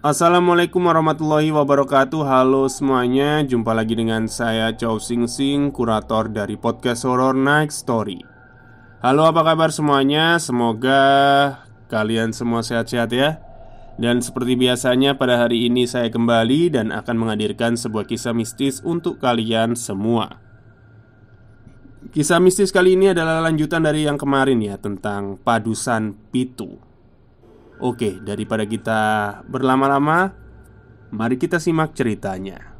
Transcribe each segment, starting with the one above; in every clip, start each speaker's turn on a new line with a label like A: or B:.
A: Assalamualaikum warahmatullahi wabarakatuh. Halo semuanya, jumpa lagi dengan saya Chow Sing Sing, kurator dari podcast Horror Night Story. Halo, apa kabar semuanya? Semoga kalian semua sehat-sehat ya. Dan seperti biasanya pada hari ini saya kembali dan akan menghadirkan sebuah kisah mistis untuk kalian semua. Kisah mistis kali ini adalah lanjutan dari yang kemarin ya, tentang Padusan Pitu. Oke, daripada kita berlama-lama, mari kita simak ceritanya.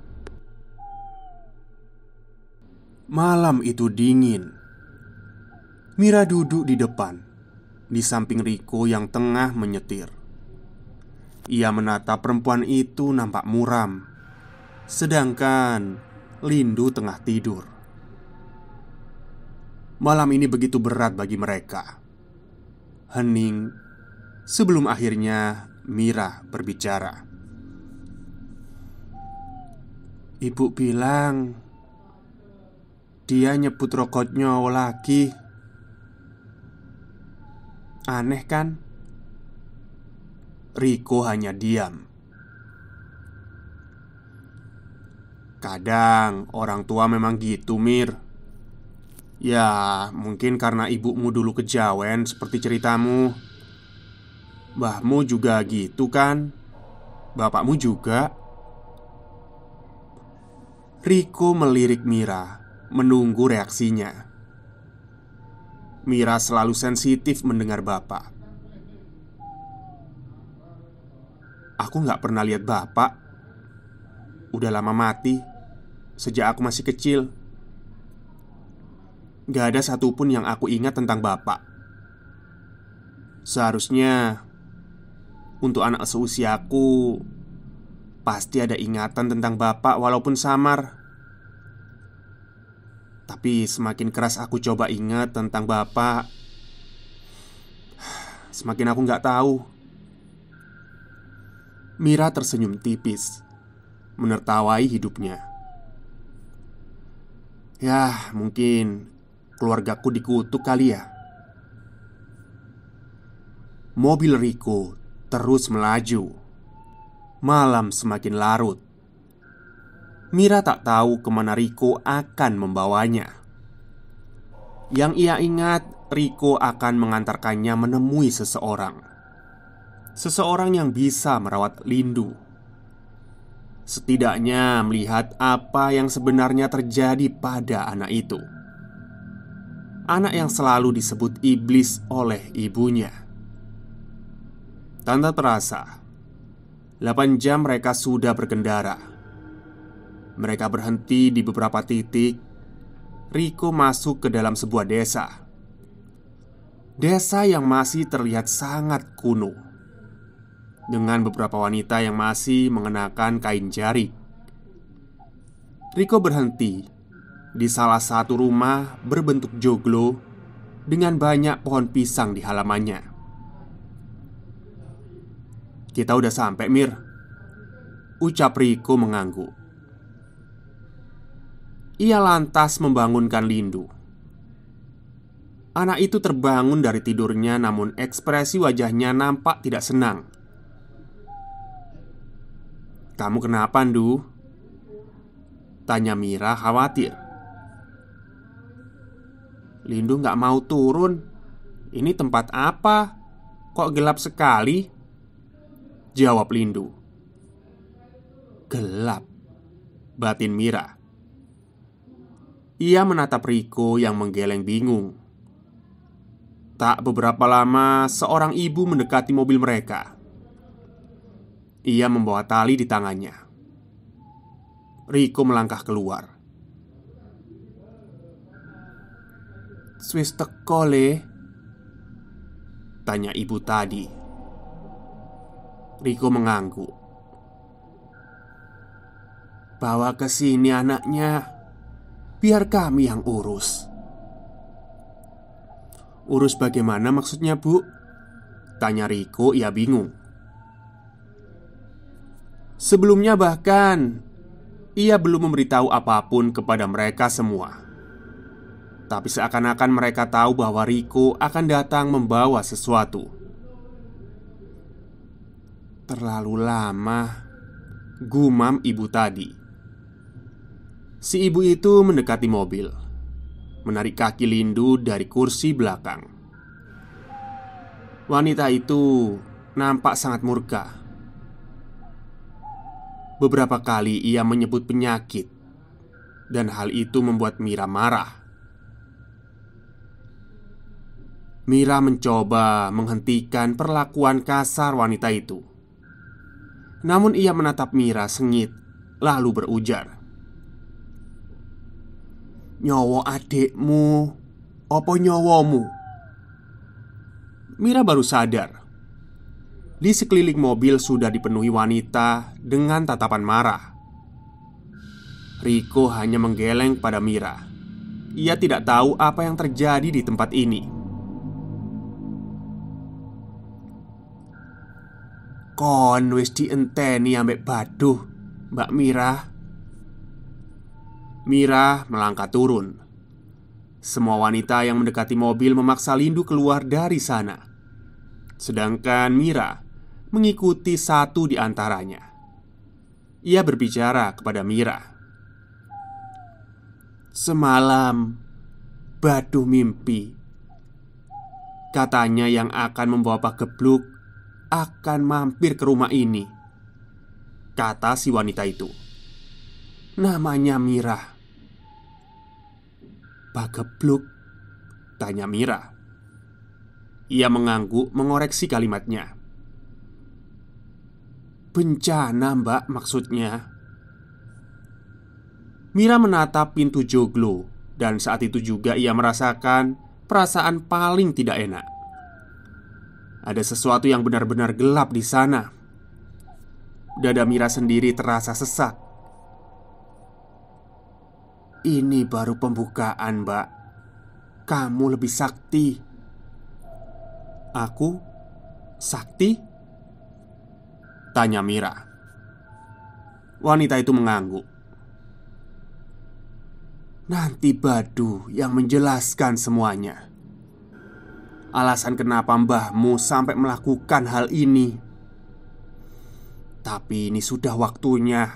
A: Malam itu dingin. Mira duduk di depan, di samping Riko yang tengah menyetir. Ia menatap perempuan itu nampak muram, sedangkan Lindu tengah tidur. Malam ini begitu berat bagi mereka. Hening sebelum akhirnya Mira berbicara. Ibu bilang dia nyebut rokoknya lagi. Aneh kan? Riko hanya diam. Kadang orang tua memang gitu, Mir. Ya, mungkin karena ibumu dulu kejawen seperti ceritamu. Mbahmu juga gitu kan? Bapakmu juga? Riko melirik Mira, menunggu reaksinya. Mira selalu sensitif mendengar bapak. Aku gak pernah lihat bapak. Udah lama mati, sejak aku masih kecil. Gak ada satupun yang aku ingat tentang bapak. Seharusnya untuk anak seusiaku pasti ada ingatan tentang bapak walaupun samar. Tapi semakin keras aku coba ingat tentang bapak, semakin aku gak tahu. Mira tersenyum tipis, menertawai hidupnya. Ya, mungkin keluargaku dikutuk kali ya. Mobil Riko terus melaju. Malam semakin larut. Mira tak tahu kemana Riko akan membawanya. Yang ia ingat, Riko akan mengantarkannya menemui seseorang. Seseorang yang bisa merawat Lindu. Setidaknya melihat apa yang sebenarnya terjadi pada anak itu. Anak yang selalu disebut iblis oleh ibunya. Tanpa terasa 8 jam mereka sudah berkendara. Mereka berhenti di beberapa titik. Riko masuk ke dalam sebuah desa. Desa yang masih terlihat sangat kuno, dengan beberapa wanita yang masih mengenakan kain jarik. Riko berhenti di salah satu rumah berbentuk joglo dengan banyak pohon pisang di halamannya. Kita udah sampai, Mir, ucap Riko mengangguk. Ia lantas membangunkan Lindu. Anak itu terbangun dari tidurnya, namun ekspresi wajahnya nampak tidak senang. Kamu kenapa, Ndu? Tanya Mira khawatir. Lindu gak mau turun. Ini tempat apa? Kok gelap sekali? Jawab Lindu. Gelap, batin Mira. Ia menatap Riko yang menggeleng bingung. Tak beberapa lama, seorang ibu mendekati mobil mereka. Ia membawa tali di tangannya. Riko melangkah keluar. Swiss teko le? Tanya ibu tadi. Riko mengangguk. Bawa ke sini anaknya, biar kami yang urus. Urus bagaimana maksudnya, Bu? Tanya Riko, ia bingung. Sebelumnya bahkan ia belum memberitahu apapun kepada mereka semua. Tapi seakan-akan mereka tahu bahwa Riko akan datang membawa sesuatu. Terlalu lama, gumam ibu tadi. Si ibu itu mendekati mobil, menarik kaki Lindu dari kursi belakang. Wanita itu nampak sangat murka. Beberapa kali ia menyebut penyakit, dan hal itu membuat Mira marah. Mira mencoba menghentikan perlakuan kasar wanita itu. Namun ia menatap Mira sengit, lalu berujar, "Nyowo adikmu, opo nyowomu?" Mira baru sadar di sekeliling mobil sudah dipenuhi wanita dengan tatapan marah. Riko hanya menggeleng pada Mira. Ia tidak tahu apa yang terjadi di tempat ini. "Kon wis dienteni ambek Baduh, Mbak Mira." Mira melangkah turun. Semua wanita yang mendekati mobil memaksa Lindu keluar dari sana, sedangkan Mira mengikuti satu di antaranya. Ia berbicara kepada Mira. "Semalam Baduh mimpi, katanya yang akan membawa Pak Gebluk akan mampir ke rumah ini," kata si wanita itu. "Namanya Mira." "Pak Gebluk?" tanya Mira. Ia mengangguk mengoreksi kalimatnya. "Bencana, Mbak, maksudnya." Mira menatap pintu joglo, dan saat itu juga ia merasakan perasaan paling tidak enak. Ada sesuatu yang benar-benar gelap di sana. Dada Mira sendiri terasa sesak. "Ini baru pembukaan, Mbak. Kamu lebih sakti." "Aku? Sakti?" tanya Mira. Wanita itu mengangguk. "Nanti Badu yang menjelaskan semuanya. Alasan kenapa mbahmu sampai melakukan hal ini. Tapi ini sudah waktunya.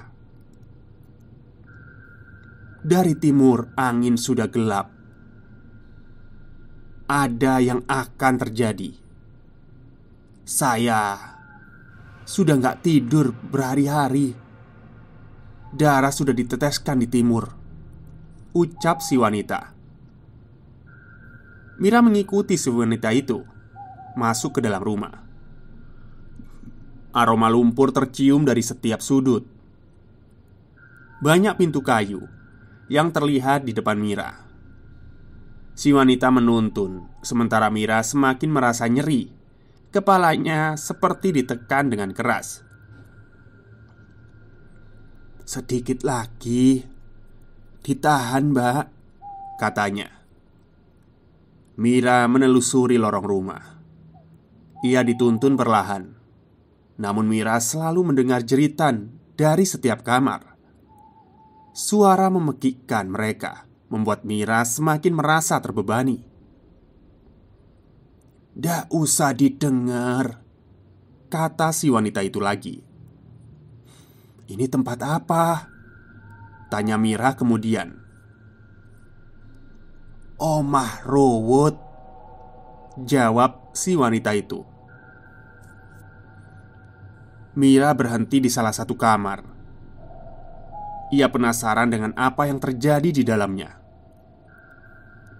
A: Dari timur angin sudah gelap. Ada yang akan terjadi. Saya sudah gak tidur berhari-hari. Darah sudah diteteskan di timur," ucap si wanita. Mira mengikuti si wanita itu masuk ke dalam rumah. Aroma lumpur tercium dari setiap sudut. Banyak pintu kayu yang terlihat di depan Mira. Si wanita menuntun, sementara Mira semakin merasa nyeri. Kepalanya seperti ditekan dengan keras. "Sedikit lagi. Ditahan, Mbak," katanya. Mira menelusuri lorong rumah. Ia dituntun perlahan. Namun Mira selalu mendengar jeritan dari setiap kamar. Suara memekikkan mereka membuat Mira semakin merasa terbebani. "Dak usah didengar," kata si wanita itu lagi. "Ini tempat apa?" tanya Mira kemudian. "Omah Rowut," jawab si wanita itu. Mira berhenti di salah satu kamar. Ia penasaran dengan apa yang terjadi di dalamnya.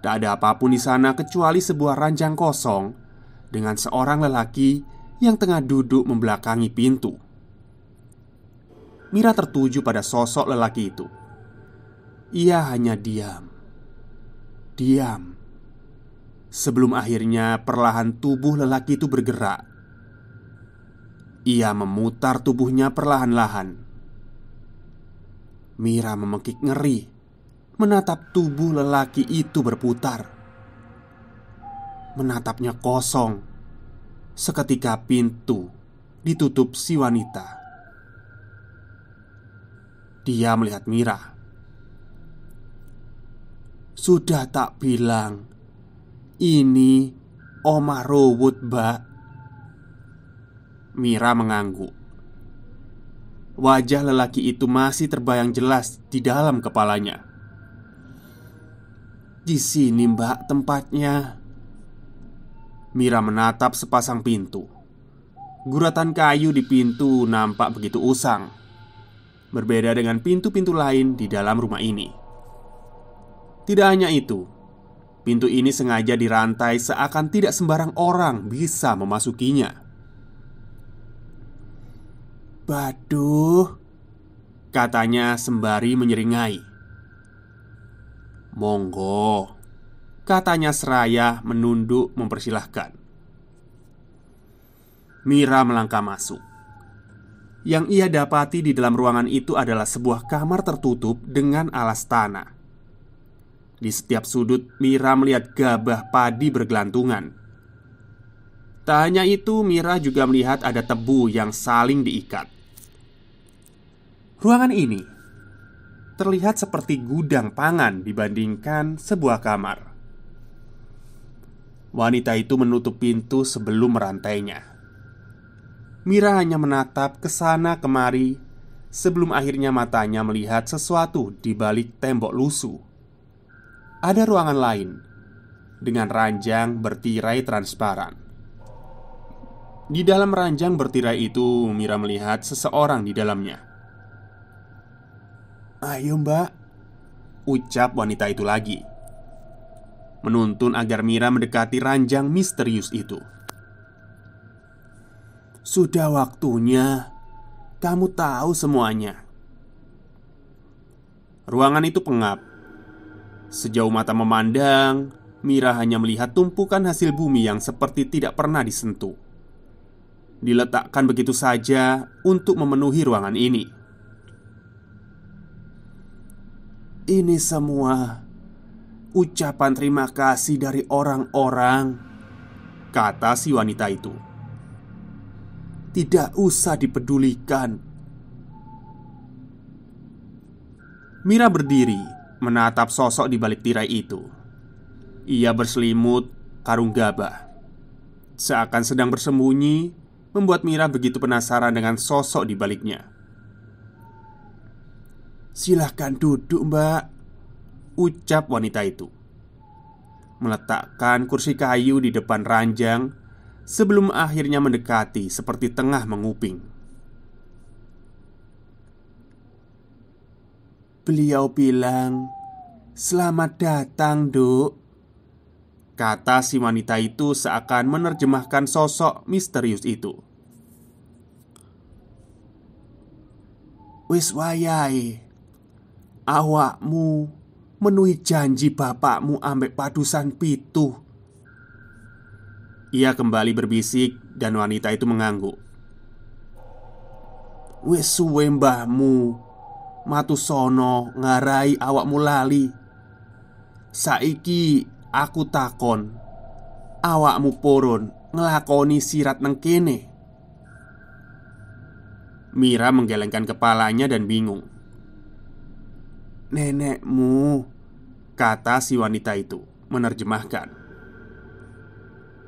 A: Tak ada apapun di sana kecuali sebuah ranjang kosong dengan seorang lelaki yang tengah duduk membelakangi pintu. Mira tertuju pada sosok lelaki itu. Ia hanya diam. Diam. Sebelum akhirnya perlahan tubuh lelaki itu bergerak. Ia memutar tubuhnya perlahan-lahan. Mira memekik ngeri menatap tubuh lelaki itu berputar. Menatapnya kosong. Seketika pintu ditutup si wanita. Dia melihat Mira. "Sudah tak bilang ini Omah Rowut, Mbak." Mira mengangguk. wajah lelaki itu masih terbayang jelas di dalam kepalanya. "Di sini, Mbak, tempatnya." Mira menatap sepasang pintu. Guratan kayu di pintu nampak begitu usang, berbeda dengan pintu-pintu lain di dalam rumah ini. Tidak hanya itu, pintu ini sengaja dirantai seakan tidak sembarang orang bisa memasukinya. "Baduh," katanya sembari menyeringai. "Monggo," katanya seraya menunduk mempersilahkan. Mira melangkah masuk. Yang ia dapati di dalam ruangan itu adalah sebuah kamar tertutup dengan alas tanah. Di setiap sudut Mira melihat gabah padi bergelantungan. Tak hanya itu, Mira juga melihat ada tebu yang saling diikat. Ruangan ini terlihat seperti gudang pangan dibandingkan sebuah kamar. Wanita itu menutup pintu sebelum merantainya. Mira hanya menatap ke sana kemari sebelum akhirnya matanya melihat sesuatu di balik tembok lusuh. Ada ruangan lain dengan ranjang bertirai transparan. Di dalam ranjang bertirai itu, Mira melihat seseorang di dalamnya. "Ayo, Mbak," ucap wanita itu lagi, menuntun agar Mira mendekati ranjang misterius itu. "Sudah waktunya kamu tahu semuanya." Ruangan itu pengap. Sejauh mata memandang, Mira hanya melihat tumpukan hasil bumi yang seperti tidak pernah disentuh, diletakkan begitu saja untuk memenuhi ruangan ini. "Ini semua ucapan terima kasih dari orang-orang," kata si wanita itu. "Tidak usah dipedulikan." Mira berdiri menatap sosok di balik tirai itu. Ia berselimut karung gabah, seakan sedang bersembunyi, membuat Mira begitu penasaran dengan sosok di baliknya. "Silahkan duduk, Mbak," ucap wanita itu, meletakkan kursi kayu di depan ranjang sebelum akhirnya mendekati seperti tengah menguping. "Beliau bilang, 'Selamat datang, Duk,'" kata si wanita itu seakan menerjemahkan sosok misterius itu. "Wis wayahe awakmu menuhi janji bapakmu ambek padusan pitu." Ia kembali berbisik dan wanita itu mengangguk. "Wis suwe mbahmu Matusono ngarai awakmu lali. Saiki aku takon, awakmu purun ngelakoni sirat nang kene?" Mira menggelengkan kepalanya dan bingung. "Nenekmu," kata si wanita itu, menerjemahkan.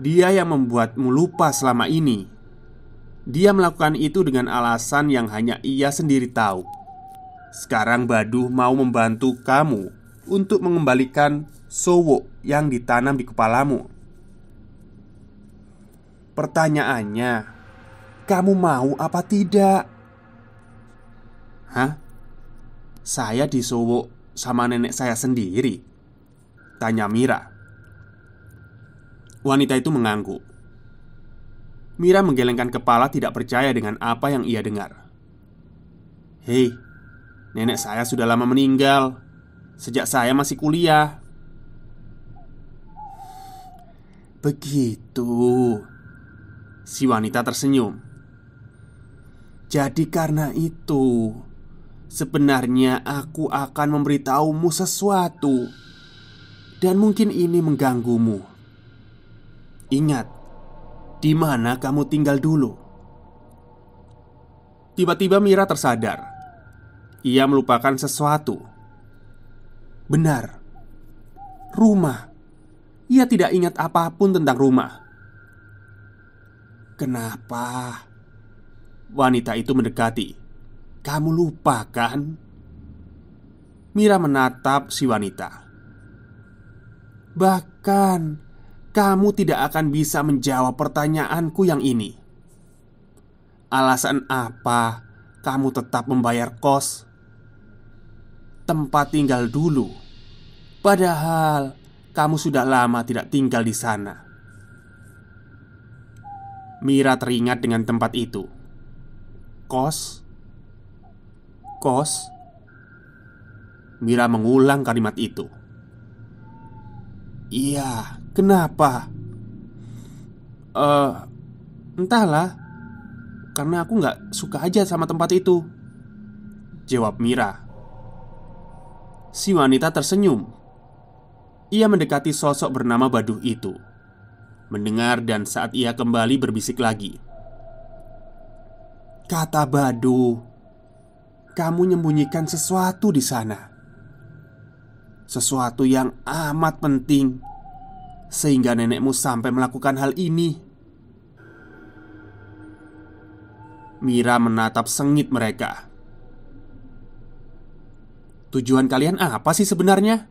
A: "Dia yang membuatmu lupa selama ini. Dia melakukan itu dengan alasan yang hanya ia sendiri tahu. Sekarang Baduh mau membantu kamu untuk mengembalikan sowo yang ditanam di kepalamu. Pertanyaannya, kamu mau apa tidak?" "Hah? Saya disowo sama nenek saya sendiri?" tanya Mira. Wanita itu mengangguk. Mira menggelengkan kepala tidak percaya dengan apa yang ia dengar. "Hei, nenek saya sudah lama meninggal. Sejak saya masih kuliah." "Begitu." Si wanita tersenyum. "Jadi karena itu, sebenarnya aku akan memberitahumu sesuatu. Dan mungkin ini mengganggumu. Ingat, di mana kamu tinggal dulu?" Tiba-tiba Mira tersadar. Ia melupakan sesuatu. Benar, rumah. Ia tidak ingat apapun tentang rumah. "Kenapa?" wanita itu mendekati. Kamu lupa kan? Mira menatap si wanita. Bahkan kamu tidak akan bisa menjawab pertanyaanku yang ini. Alasan apa kamu tetap membayar kos, tempat tinggal dulu, padahal kamu sudah lama tidak tinggal di sana? Mira teringat dengan tempat itu. Kos. Kos. Mira mengulang kalimat itu. Iya, kenapa? Entahlah. Karena aku gak suka aja sama tempat itu, jawab Mira. Si wanita tersenyum. Ia mendekati sosok bernama Baduh itu, mendengar, dan saat ia kembali berbisik lagi. Kata Baduh, kamu menyembunyikan sesuatu di sana. Sesuatu yang amat penting, sehingga nenekmu sampai melakukan hal ini. Mira menatap sengit mereka. Tujuan kalian apa sih sebenarnya?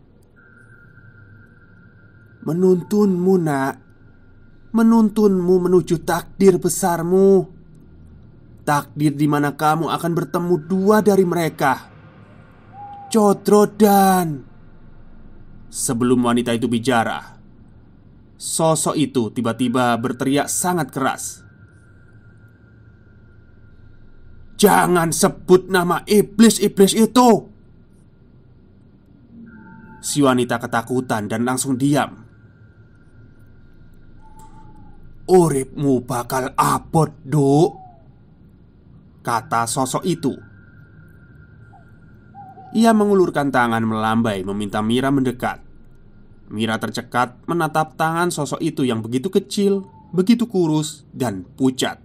A: Menuntunmu, nak. Menuntunmu menuju takdir besarmu. Takdir di mana kamu akan bertemu dua dari mereka, Codro dan... Sebelum wanita itu bicara, sosok itu tiba-tiba berteriak sangat keras. Jangan sebut nama iblis-iblis itu! Si wanita ketakutan dan langsung diam. Uripmu bakal abot, Duk, kata sosok itu. Ia mengulurkan tangan melambai meminta Mira mendekat. Mira tercekat menatap tangan sosok itu yang begitu kecil, begitu kurus, dan pucat.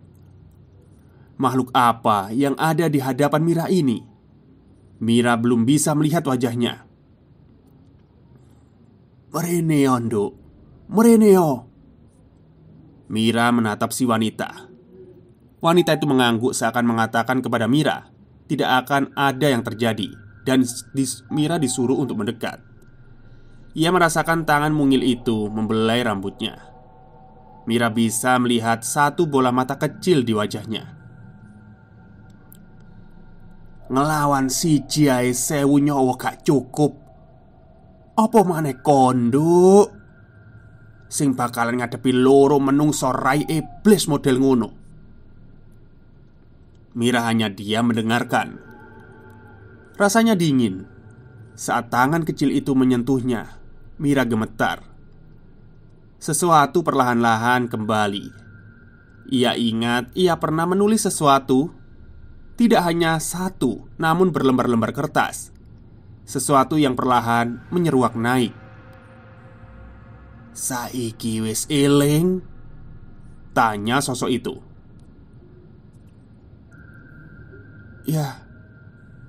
A: Makhluk apa yang ada di hadapan Mira ini? Mira belum bisa melihat wajahnya. Mereneo, Nduk. Mereneo. Mira menatap si wanita. Wanita itu mengangguk seakan mengatakan kepada Mira tidak akan ada yang terjadi, dan Mira disuruh untuk mendekat. Ia merasakan tangan mungil itu membelai rambutnya. Mira bisa melihat satu bola mata kecil di wajahnya. Ngelawan si Jai sewu nyawa gak cukup, apa maneh kondo sing bakalan ngadepi loro menungso rai iblis model ngono. Mira hanya diam mendengarkan. Rasanya dingin. Saat tangan kecil itu menyentuhnya, Mira gemetar. Sesuatu perlahan-lahan kembali. Ia ingat ia pernah menulis sesuatu. Tidak hanya satu, namun berlembar-lembar kertas. Sesuatu yang perlahan menyeruak naik. Saiki wis eling? Tanya sosok itu.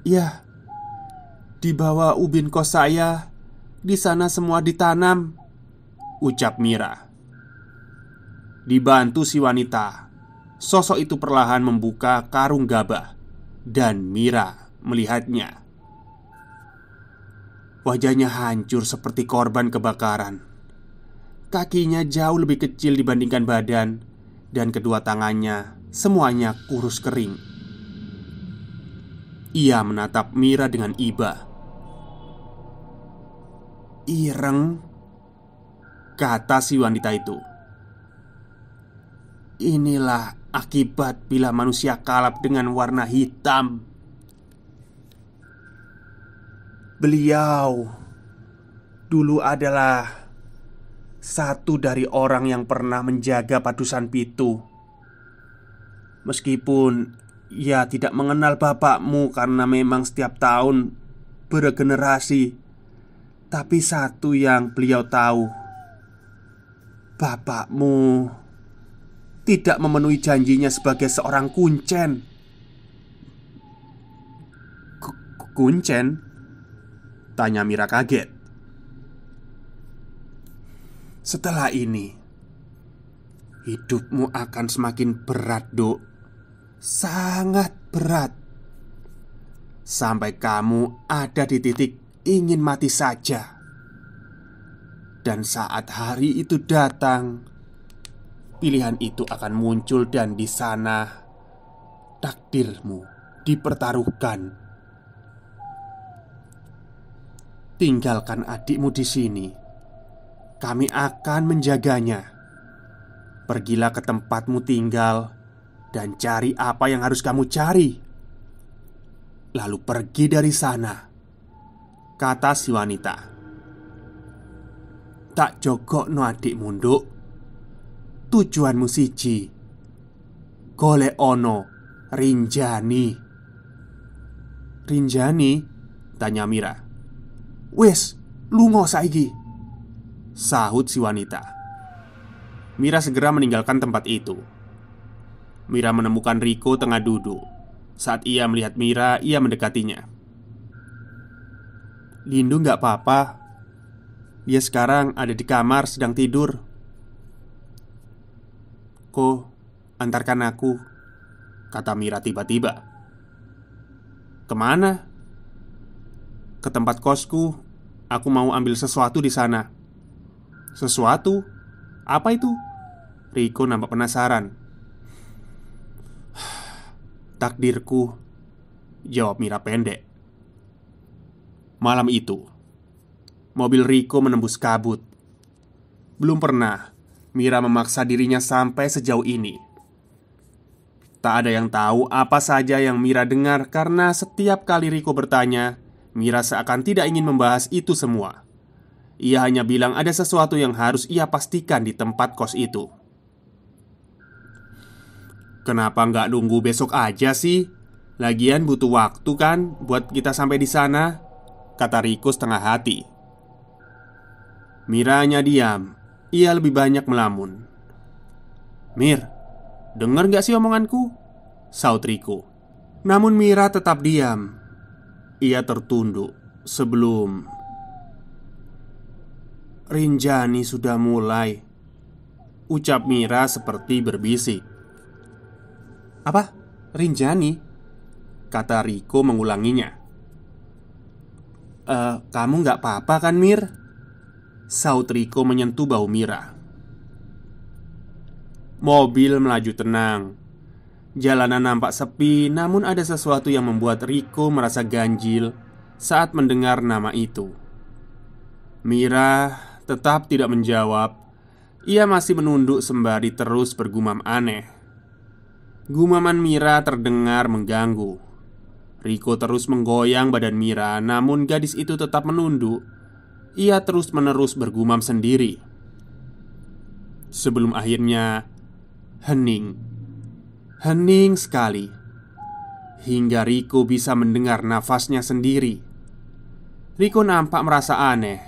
A: Ya, di bawah ubin kos saya, di sana semua ditanam, ucap Mira. Dibantu si wanita, sosok itu perlahan membuka karung gabah, dan Mira melihatnya. Wajahnya hancur seperti korban kebakaran. Kakinya jauh lebih kecil dibandingkan badan, dan kedua tangannya semuanya kurus kering. Ia menatap Mira dengan iba. Ireng, kata si wanita itu. Inilah akibat bila manusia kalap dengan warna hitam. Beliau dulu adalah satu dari orang yang pernah menjaga Padusan Pitu. Meskipun ia tidak mengenal bapakmu karena memang setiap tahun bergenerasi, tapi satu yang beliau tahu, bapakmu tidak memenuhi janjinya sebagai seorang kuncen. Kuncen? Tanya Mira kaget. Setelah ini, hidupmu akan semakin berat, Duk. Sangat berat. sampai kamu ada di titik ingin mati saja. Dan saat hari itu datang, pilihan itu akan muncul dan di sana takdirmu dipertaruhkan. Tinggalkan adikmu di sini. Kami akan menjaganya. Pergilah ke tempatmu tinggal dan cari apa yang harus kamu cari. Lalu pergi dari sana, kata si wanita. Tak jogokno adikmu, Nduk. Tujuanmu siji, golek ono Rinjani. Rinjani? Tanya Mira. Wes, lunga saiki, sahut si wanita. Mira segera meninggalkan tempat itu. Mira menemukan Riko tengah duduk. Saat ia melihat Mira, ia mendekatinya. Lindu gak apa-apa. Dia sekarang ada di kamar sedang tidur. Ko, antarkan aku, kata Mira tiba-tiba. Kemana? Ke tempat kosku. Aku mau ambil sesuatu di sana. Sesuatu? Apa itu? Riko nampak penasaran. Takdirku, jawab Mira pendek. Malam itu, mobil Riko menembus kabut. Belum pernah Mira memaksa dirinya sampai sejauh ini. Tak ada yang tahu apa saja yang Mira dengar karena setiap kali Riko bertanya, Mira seakan tidak ingin membahas itu semua. Ia hanya bilang ada sesuatu yang harus ia pastikan di tempat kos itu. Kenapa nggak nunggu besok aja sih? Lagian butuh waktu kan buat kita sampai di sana, kata Riko setengah hati. Mira hanya diam. Ia lebih banyak melamun. Mir, dengar gak sih omonganku? Saut Riko. Namun Mira tetap diam. Ia tertunduk sebelum Rinjani sudah mulai, ucap Mira seperti berbisik. Apa? Rinjani? Kata Riko mengulanginya. Kamu gak apa-apa kan Mir? Saut Riko menyentuh bahu Mira. Mobil melaju tenang. Jalanan nampak sepi, namun ada sesuatu yang membuat Riko merasa ganjil saat mendengar nama itu. Mira tetap tidak menjawab. Ia masih menunduk sembari terus bergumam aneh. Gumaman Mira terdengar mengganggu. Riko terus menggoyang badan Mira, namun gadis itu tetap menunduk. Ia terus-menerus bergumam sendiri. Sebelum akhirnya hening. Hening sekali. Hingga Riko bisa mendengar nafasnya sendiri. Riko nampak merasa aneh.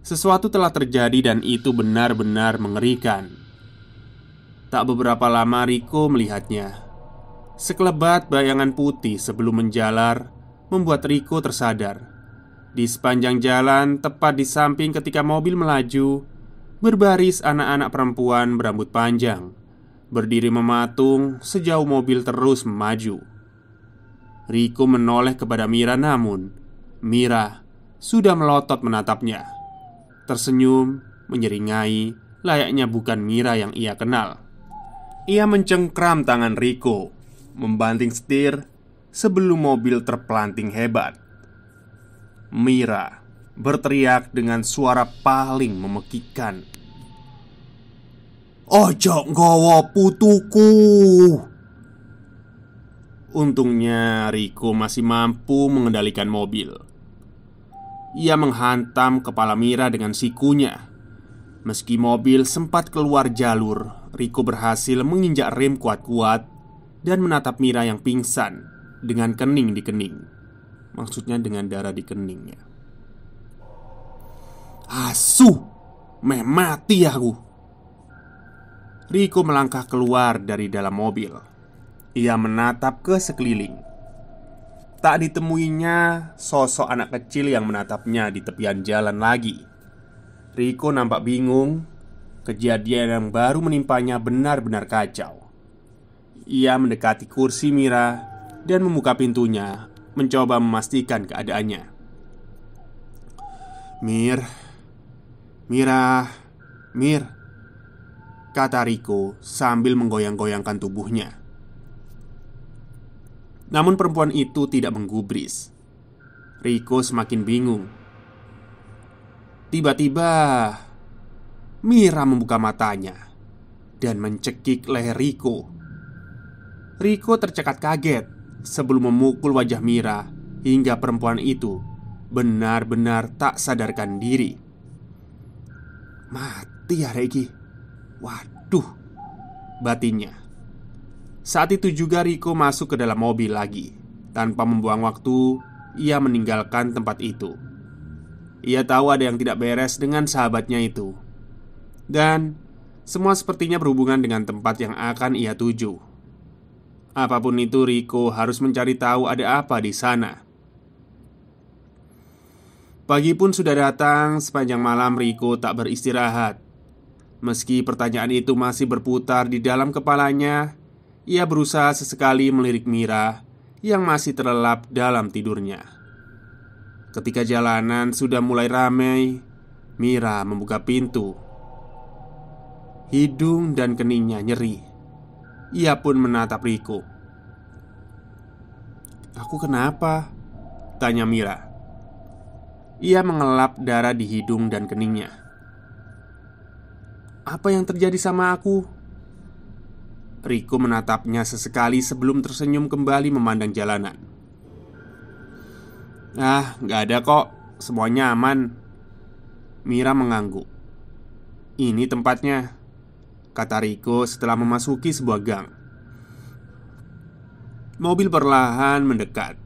A: Sesuatu telah terjadi dan itu benar-benar mengerikan. Tak beberapa lama Riko melihatnya. Sekelebat bayangan putih sebelum menjalar membuat Riko tersadar. Di sepanjang jalan, tepat di samping ketika mobil melaju, berbaris anak-anak perempuan berambut panjang, berdiri mematung sejauh mobil terus memaju. Riko menoleh kepada Mira, namun Mira sudah melotot menatapnya. Tersenyum, menyeringai, layaknya bukan Mira yang ia kenal. Ia mencengkram tangan Riko, membanting setir sebelum mobil terpelanting hebat. Mira berteriak dengan suara paling memekikkan. Ojo nggawa putuku. Untungnya Riko masih mampu mengendalikan mobil. Ia menghantam kepala Mira dengan sikunya. Meski mobil sempat keluar jalur, Riko berhasil menginjak rem kuat-kuat dan menatap Mira yang pingsan dengan kening di kening. Maksudnya dengan darah di keningnya. Asuh, meh mati aku. Riko melangkah keluar dari dalam mobil. Ia menatap ke sekeliling. Tak ditemuinya sosok anak kecil yang menatapnya di tepian jalan lagi. Riko nampak bingung. Kejadian yang baru menimpanya benar-benar kacau. Ia mendekati kursi Mira dan membuka pintunya mencoba memastikan keadaannya. "Mir, Mira, Mir," kata Riko sambil menggoyang-goyangkan tubuhnya. Namun perempuan itu tidak menggubris. Riko semakin bingung. Tiba-tiba Mira membuka matanya dan mencekik leher Riko. Riko tercekat kaget sebelum memukul wajah Mira hingga perempuan itu benar-benar tak sadarkan diri. "Mati ya Reki. Waduh," batinnya. Saat itu juga Riko masuk ke dalam mobil lagi. Tanpa membuang waktu, ia meninggalkan tempat itu. Ia tahu ada yang tidak beres dengan sahabatnya itu. Dan semua sepertinya berhubungan dengan tempat yang akan ia tuju. Apapun itu, Riko harus mencari tahu ada apa di sana. Pagi pun sudah datang. Sepanjang malam Riko tak beristirahat. Meski pertanyaan itu masih berputar di dalam kepalanya, ia berusaha sesekali melirik Mira yang masih terlelap dalam tidurnya. Ketika jalanan sudah mulai ramai, Mira membuka pintu. Hidung dan keningnya nyeri. Ia pun menatap Riko. "Aku kenapa?" tanya Mira. Ia mengelap darah di hidung dan keningnya. "Apa yang terjadi sama aku?" Riko menatapnya sesekali sebelum tersenyum kembali memandang jalanan. "Ah, gak ada kok, semuanya aman." Mira mengangguk. "Ini tempatnya," kata Riko setelah memasuki sebuah gang. Mobil perlahan mendekat.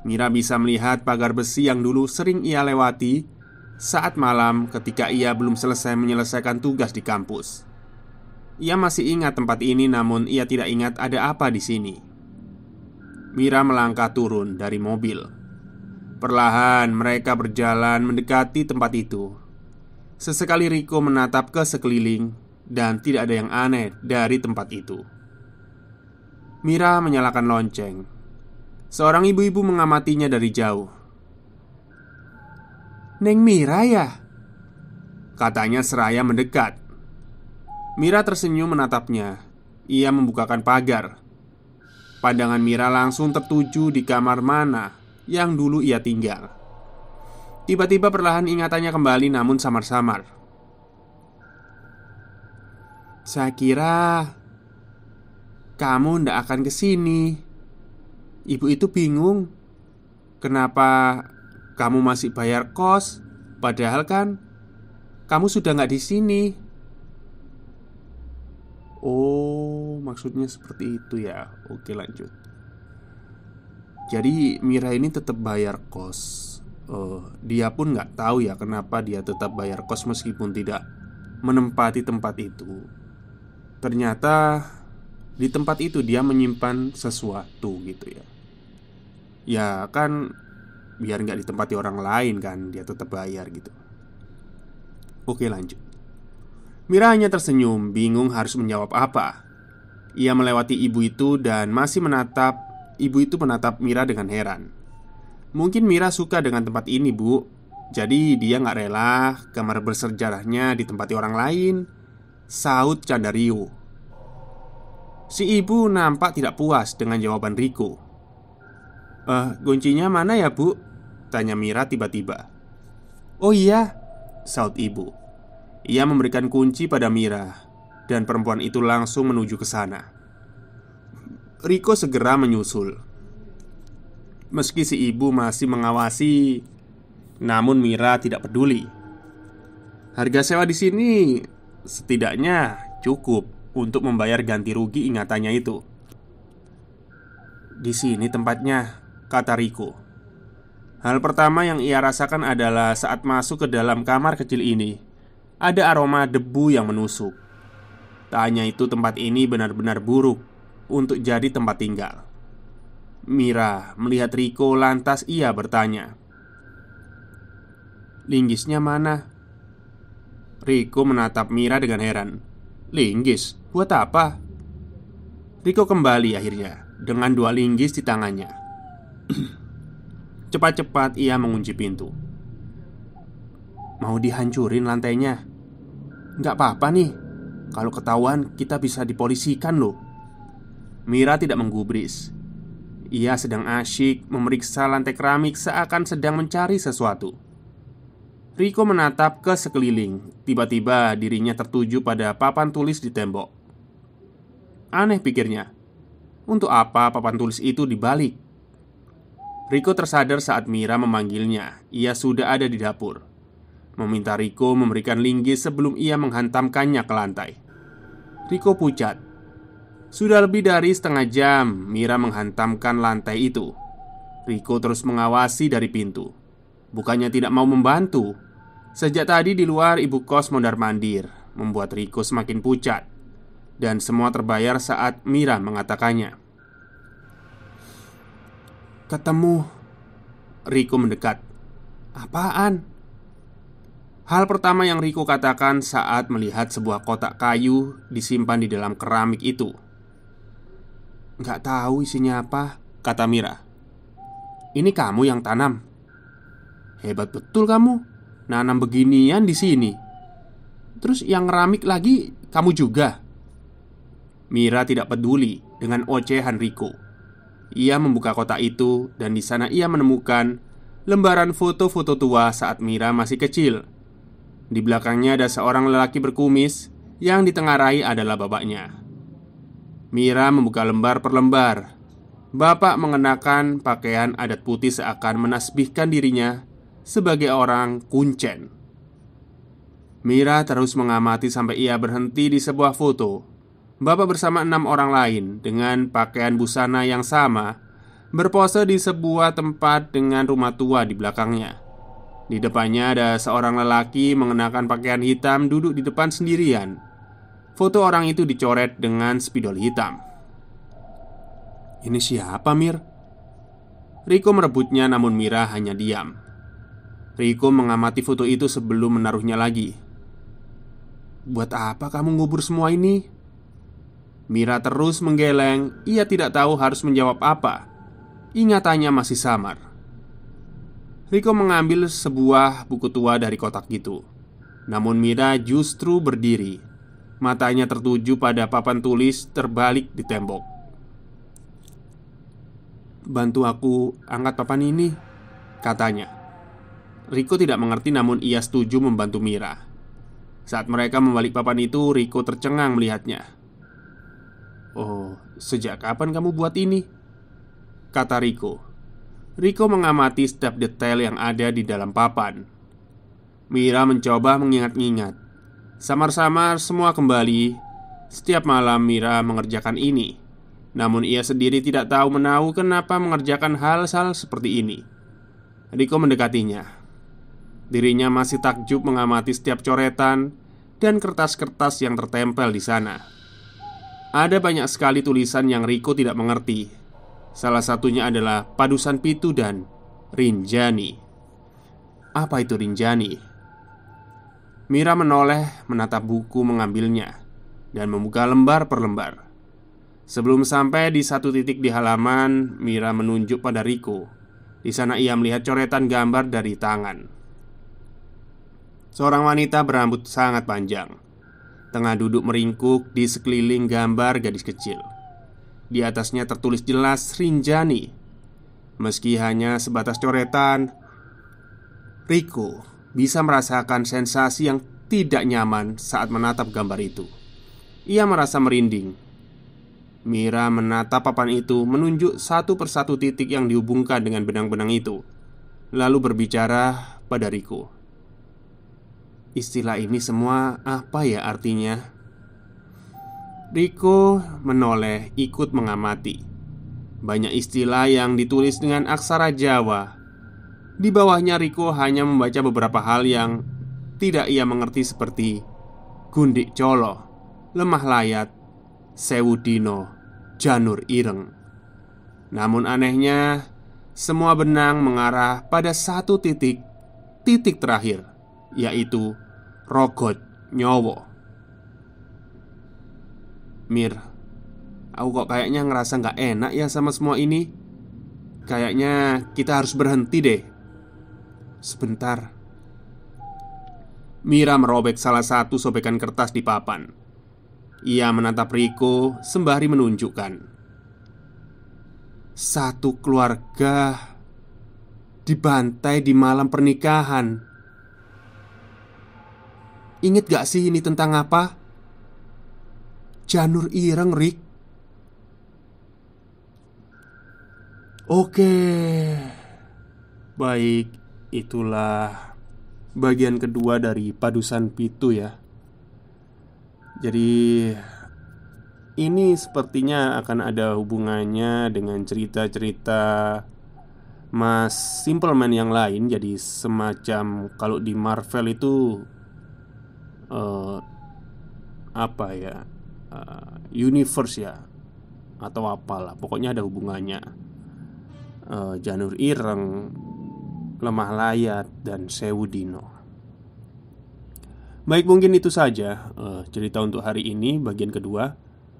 A: Mira bisa melihat pagar besi yang dulu sering ia lewati saat malam ketika ia belum selesai menyelesaikan tugas di kampus. Ia masih ingat tempat ini, namun ia tidak ingat ada apa di sini. Mira melangkah turun dari mobil. Perlahan mereka berjalan mendekati tempat itu. Sesekali Riko menatap ke sekeliling dan tidak ada yang aneh dari tempat itu. Mira menyalakan lonceng. Seorang ibu-ibu mengamatinya dari jauh. "Neng Mira ya?" katanya seraya mendekat. Mira tersenyum menatapnya. Ia membukakan pagar. Pandangan Mira langsung tertuju di kamar mana yang dulu ia tinggal. Tiba-tiba perlahan ingatannya kembali, namun samar-samar. "Saya kira kamu ndak akan kesini." Ibu itu bingung. "Kenapa kamu masih bayar kos? Padahal kan kamu sudah nggak di sini." "Oh, maksudnya seperti itu ya. Oke, lanjut." Jadi Mira ini tetap bayar kos. Dia pun nggak tahu ya kenapa dia tetap bayar kos meskipun tidak menempati tempat itu. Ternyata di tempat itu dia menyimpan sesuatu gitu ya. Ya kan, biar nggak ditempati orang lain kan, dia tetap bayar gitu. Oke, lanjut. Mira hanya tersenyum, bingung harus menjawab apa. Ia melewati ibu itu dan masih menatap. Ibu itu menatap Mira dengan heran. "Mungkin Mira suka dengan tempat ini, Bu. Jadi dia gak rela kamar bersejarahnya ditempati orang lain," sahut Candario. Si ibu nampak tidak puas dengan jawaban Riko. Kuncinya mana ya, Bu?" tanya Mira tiba-tiba. "Oh iya," sahut ibu. Ia memberikan kunci pada Mira dan perempuan itu langsung menuju ke sana. Riko segera menyusul. Meski si ibu masih mengawasi, namun Mira tidak peduli. Harga sewa di sini setidaknya cukup untuk membayar ganti rugi ingatannya itu. "Di sini tempatnya," kata Riko. Hal pertama yang ia rasakan adalah saat masuk ke dalam kamar kecil ini, ada aroma debu yang menusuk. Tak hanya itu, tempat ini benar-benar buruk untuk jadi tempat tinggal. Mira melihat Riko, lantas ia bertanya, "Linggisnya mana?" Riko menatap Mira dengan heran. "Linggis? Buat apa?" Riko kembali akhirnya dengan 2 linggis di tangannya. Cepat-cepat ia mengunci pintu. "Mau dihancurin lantainya?" "Nggak apa-apa nih. Kalau ketahuan kita bisa dipolisikan loh." Mira tidak menggubris. Ia sedang asyik memeriksa lantai keramik seakan sedang mencari sesuatu. Riko menatap ke sekeliling. Tiba-tiba dirinya tertuju pada papan tulis di tembok. Aneh pikirnya. Untuk apa papan tulis itu dibalik? Riko tersadar saat Mira memanggilnya. Ia sudah ada di dapur, meminta Riko memberikan linggis sebelum ia menghantamkannya ke lantai. Riko pucat. Sudah lebih dari setengah jam Mira menghantamkan lantai itu. Riko terus mengawasi dari pintu. Bukannya tidak mau membantu. Sejak tadi di luar ibu kos mondar-mandir membuat Riko semakin pucat. Dan semua terbayar saat Mira mengatakannya. "Ketemu." Riko mendekat. "Apaan?" Hal pertama yang Riko katakan saat melihat sebuah kotak kayu disimpan di dalam keramik itu. "Nggak tahu isinya apa," kata Mira. "Ini kamu yang tanam?" "Hebat betul kamu, nanam beginian di sini. Terus yang keramik lagi kamu juga?" Mira tidak peduli dengan ocehan Riko. Ia membuka kotak itu dan di sana ia menemukan lembaran foto-foto tua saat Mira masih kecil. Di belakangnya ada seorang lelaki berkumis yang ditengarai adalah bapaknya. Mira membuka lembar per lembar. Bapak mengenakan pakaian adat putih seakan menasbihkan dirinya sebagai orang kuncen. Mira terus mengamati sampai ia berhenti di sebuah foto. Bapak bersama 6 orang lain dengan pakaian busana yang sama berpose di sebuah tempat dengan rumah tua di belakangnya. Di depannya ada seorang lelaki mengenakan pakaian hitam duduk di depan sendirian. Foto orang itu dicoret dengan spidol hitam. "Ini siapa, Mir?" Riko merebutnya namun Mira hanya diam. Riko mengamati foto itu sebelum menaruhnya lagi. "Buat apa kamu ngubur semua ini?" Mira terus menggeleng. Ia tidak tahu harus menjawab apa. Ingatannya masih samar. Riko mengambil sebuah buku tua dari kotak itu. Namun Mira justru berdiri. Matanya tertuju pada papan tulis terbalik di tembok. "Bantu aku angkat papan ini," katanya. Riko tidak mengerti namun ia setuju membantu Mira. Saat mereka membalik papan itu, Riko tercengang melihatnya. "Oh, sejak kapan kamu buat ini?" kata Riko. Riko mengamati setiap detail yang ada di dalam papan. Mira mencoba mengingat-ingat. Samar-samar semua kembali. Setiap malam Mira mengerjakan ini. Namun ia sendiri tidak tahu menahu kenapa mengerjakan hal-hal seperti ini. Riko mendekatinya. Dirinya masih takjub mengamati setiap coretan dan kertas-kertas yang tertempel di sana. Ada banyak sekali tulisan yang Riko tidak mengerti. Salah satunya adalah padusan pitu dan Rinjani. Apa itu Rinjani? Mira menoleh, menatap buku, mengambilnya dan membuka lembar per lembar. Sebelum sampai di satu titik di halaman, Mira menunjuk pada Riko. Di sana ia melihat coretan gambar dari tangan. Seorang wanita berambut sangat panjang tengah duduk meringkuk di sekeliling gambar gadis kecil. Di atasnya tertulis jelas Rinjani. Meski hanya sebatas coretan, Riko bisa merasakan sensasi yang tidak nyaman saat menatap gambar itu. Ia merasa merinding. Mira menatap papan itu, menunjuk satu persatu titik yang dihubungkan dengan benang-benang itu, lalu berbicara pada Riko. "Istilah ini semua apa ya artinya?" Riko menoleh ikut mengamati. Banyak istilah yang ditulis dengan aksara Jawa. Di bawahnya Riko hanya membaca beberapa hal yang tidak ia mengerti seperti gundik colo, lemah layat, sewu dino, janur ireng. Namun anehnya, semua benang mengarah pada satu titik terakhir, yaitu rogot nyowo. "Mir, aku kok kayaknya ngerasa gak enak ya sama semua ini," Kayaknya kita harus berhenti deh. Sebentar. Mira merobek salah satu sobekan kertas di papan. Ia menatap Riko sembari menunjukkan. Satu keluarga dibantai di malam pernikahan. Ingat gak sih ini tentang apa? Janur ireng, Rik. Oke. Baik, itulah bagian kedua dari Padusan Pitu ya. Jadi ini sepertinya akan ada hubungannya dengan cerita-cerita Mas Simpleman yang lain. Jadi semacam kalau di Marvel itu apa ya, universe ya, atau apalah. Pokoknya ada hubungannya. Janur ireng, lemah layat, dan Sewu Dino. Baik, mungkin itu saja cerita untuk hari ini, bagian kedua.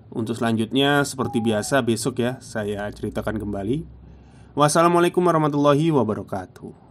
A: Untuk selanjutnya, seperti biasa besok ya, saya ceritakan kembali. Wassalamualaikum warahmatullahi wabarakatuh.